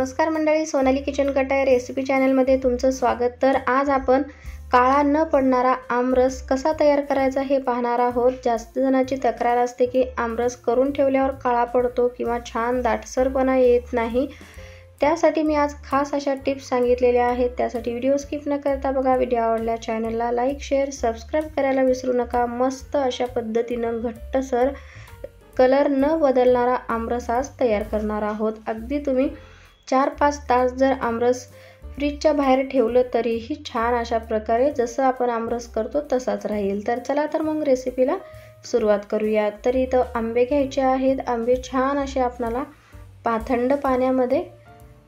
नमस्कार मंडळी, सोनाली किचन कट्टा रेसिपी चॅनलमध्ये तुमचं स्वागत। तर आज आपण काळा न पडणारा आमरस कसा तयार करायचा हे पाहणार आहोत। जास्त जणांची तक्रार असते की आमरस करून ठेवल्यावर काळा पडतो किंवा छान दाटसरपणा येत नाही। त्यासाठी मी आज खास अशा टिप्स सांगितलेल्या आहेत। त्यासाठी व्हिडिओ स्किप न करता बघा। व्हिडिओ आवडल्यास चॅनलला लाईक, शेअर, सबस्क्राइब करायला विसरू नका। मस्त अशा पद्धतीने घट्टसर कलर न बदलणारा आमरस आज तयार करणार आहोत। अगदी तुम्ही 4-5 तास जर आमरस फ्रीजच्या बाहेर ठेवलं तरीही छान अशा प्रकारे जसं आपण आमरस करतो तसाच राहील। तर चला तर मग रेसिपीला सुरुवात करूया। तर इथं आंबे घ्यायचे आहेत। आंबे छान असे आपल्याला थंड पाण्यामध्ये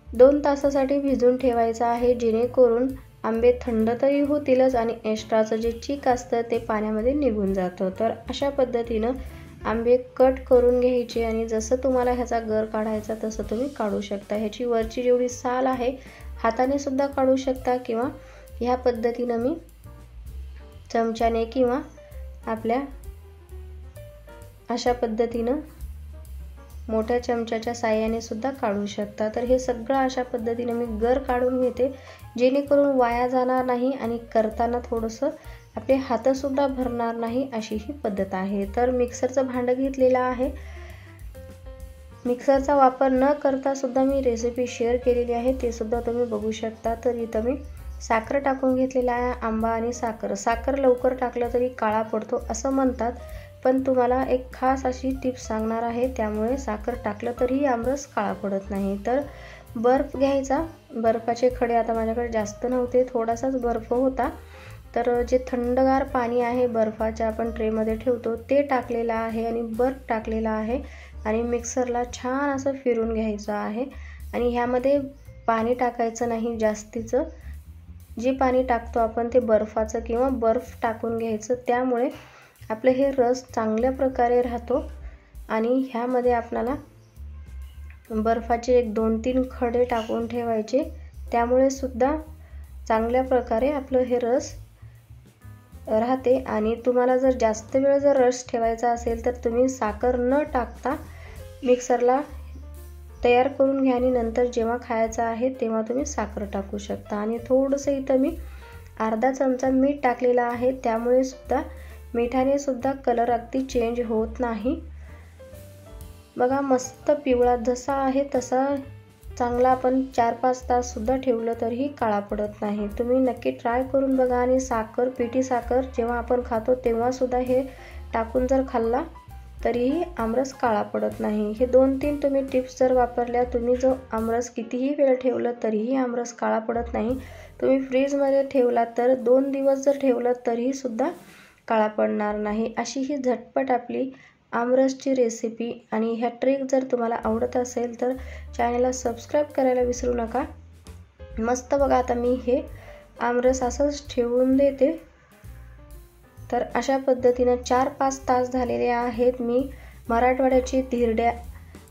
2 तासासाठी भिजून ठेवायचं आहे, जेणेकरून आंबे थंड तरी होतीलच आणि एक्स्ट्राचं जे चीक असतं ते पाण्यामध्ये निघून जातं। तर अशा पद्धतीनं आंबे कट करून घ्यायचे आणि जसं तुम्हाला ह्याचा गर काढायचा तसं तुम्ही काढू शकता। ह्याची वरची जेवढी साल आहे हाताने सुद्धा काढू शकता किंवा ह्या पद्धतीनं मी चमच्याने किंवा आपल्या अशा पद्धतीनं मोठ्या चमच्याच्या साहाय्याने सुद्धा काढू शकता। तर हे सगळं अशा पद्धतीने मी गर काढून घेते, जेणेकरून वाया जाणार नाही आणि करताना थोडंसं आपले हात सुद्धा भरणार नाही, अशी ही पद्धत आहे। तर मिक्सरचं भांडं घेतलेलं आहे। मिक्सरचा वापर न करता सुद्धा मी रेसिपी शेअर केलेली आहे, ते सुद्धा तुम्ही बघू शकता। तर इथं मी साखर टाकून घेतलेला आहे। आंबा आणि साखर लवकर टाकलं तरी काळा पडतो असं म्हणतात, पण तुम्हाला एक खास अशी टिप्स सांगणार आहे, त्यामुळे साखर टाकलं तरीही आमरस काळा पडत नाही। तर बर्फ घ्यायचा। बर्फाचे खडे आता माझ्याकडे जास्त नव्हते, थोडासाच बर्फ होता। तर जे थंडगार पाणी आहे बर्फाच्या आपण ट्रेमध्ये ठेवतो ते टाकलेलं आहे आणि बर्फ टाकलेला आहे आणि मिक्सरला छान असं फिरून घ्यायचं आहे। आणि ह्यामध्ये पाणी टाकायचं नाही जास्तीचं, जे पाणी टाकतो आपण ते बर्फाचं किंवा बर्फ टाकून घ्यायचं, त्यामुळे आपलं हे रस चांगल्या प्रकारे राहतो। आणि ह्यामध्ये आपल्याला बर्फाचे 1-2-3 खडे टाकून ठेवायचे, त्यामुळे सुद्धा चांगल्या प्रकारे आपलं हे रस राहते। आणि तुम्हाला जर जास्त वेळ जर रस ठेवायचा असेल तर तुम्ही साखर न टाकता मिक्सरला तयार करून घ्या आणि नंतर जेव्हा खायचं आहे तेव्हा तुम्ही साखर टाकू शकता। आणि थोडंसं इथं मी अर्धा चमचा मीठ टाकलेलं आहे, त्यामुळे सुद्धा मिठाने सुद्धा कलर अगदी चेंज होत नाही। बघा मस्त पिवळा जसा आहे तसा चांगला आपण 4-5 तास सुद्धा ठेवलं तरीही काळा पडत नाही। तुम्ही नक्की ट्राय करून बघा। आणि साखर, पिठी साखर जेव्हा आपण खातो तेव्हा सुद्धा हे टाकून जर खाल्ला तरीही आमरस काळा पडत नाही। हे 2-3 तुम्ही टिप्स जर वापरल्या, तुम्ही जो आमरस कितीही वेळ ठेवलं तरीही आमरस काळा पडत नाही। तुम्ही फ्रीजमध्ये ठेवला तर 2 दिवस जर ठेवलं तरीही सुद्धा काळा पडणार नाही। अशी ही झटपट आपली आमरसची रेसिपी आणि ह्या ट्रिक जर तुम्हाला आवडत असेल तर चॅनलला सबस्क्राइब करायला विसरू नका। मस्त बघा, आता मी हे आमरस असंच ठेवून देते। तर अशा पद्धतीने 4-5 तास झालेले आहेत। मी मराठवाड्याची धिरड्या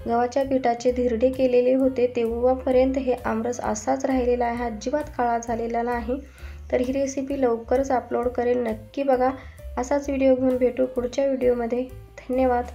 गव्हाच्या पिठाचे धिरडे केलेले होते, तेव्हापर्यंत हे आमरस असाच राहिलेला आहे, अजिबात काळा झालेला नाही। तर ही रेसिपी लवकरच अपलोड करेल, नक्की बघा। असाच व्हिडिओ घेऊन भेटू पुढच्या व्हिडिओमध्ये। धन्यवाद।